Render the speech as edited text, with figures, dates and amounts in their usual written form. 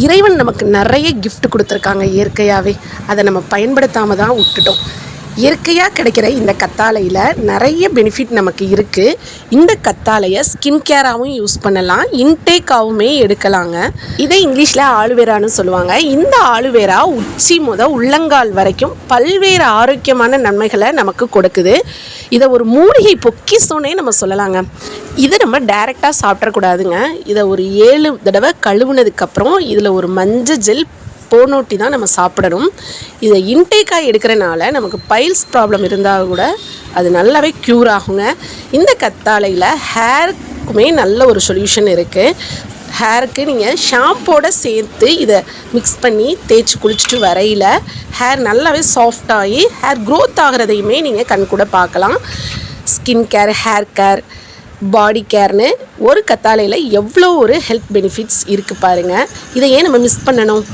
இறைவன் நமக்கு நிறைய கிஃப்ட் கொடுத்துருக்காங்க இயற்கையாகவே. அதை நம்ம பயன்படுத்தாமல் தான் விட்டுட்டோம். இயற்கையாக கிடைக்கிற இந்த கத்தாழையில் நிறைய பெனிஃபிட் நமக்கு இருக்குது. இந்த கத்தாழையை ஸ்கின் கேராகவும் யூஸ் பண்ணலாம், இன்டேக்காகவுமே எடுக்கலாங்க. இதை இங்கிலீஷில் ஆலுவேரான்னு சொல்லுவாங்க. இந்த ஆலுவேரா உச்சி உள்ளங்கால் வரைக்கும் பல்வேறு ஆரோக்கியமான நன்மைகளை நமக்கு கொடுக்குது. இதை ஒரு மூலிகை பொக்கிஷம்னே நம்ம சொல்லலாங்க. இதை நம்ம டைரெக்டாக சாப்பிட்றக்கூடாதுங்க. இதை ஒரு 7 தடவை கழுவுனதுக்கப்புறம் இதில் ஒரு மஞ்சள் ஜெல் போனோட்டி தான் நம்ம சாப்பிடணும். இதை இன்டேக்காக எடுக்கிறனால நமக்கு பைல்ஸ் ப்ராப்ளம் இருந்தால் கூட அது நல்லாவே க்யூர் ஆகுங்க. இந்த கத்தாழையில் ஹேருக்குமே நல்ல ஒரு சொல்யூஷன் இருக்குது. ஹேருக்கு நீங்கள் ஷாம்போட சேர்த்து இதை மிக்ஸ் பண்ணி தேய்ச்சி குளிச்சுட்டு வரையில் ஹேர் நல்லாவே சாஃப்டாகி ஹேர் க்ரோத் ஆகிறதையுமே நீங்கள் கண் கூட பார்க்கலாம். ஸ்கின் கேர், ஹேர் கேர், பாடி கேர்னு ஒரு கத்தாழையில் எவ்வளோ ஒரு ஹெல்த் பெனிஃபிட்ஸ் இருக்குது பாருங்கள். இதை ஏன் நம்ம மிஸ் பண்ணணும்?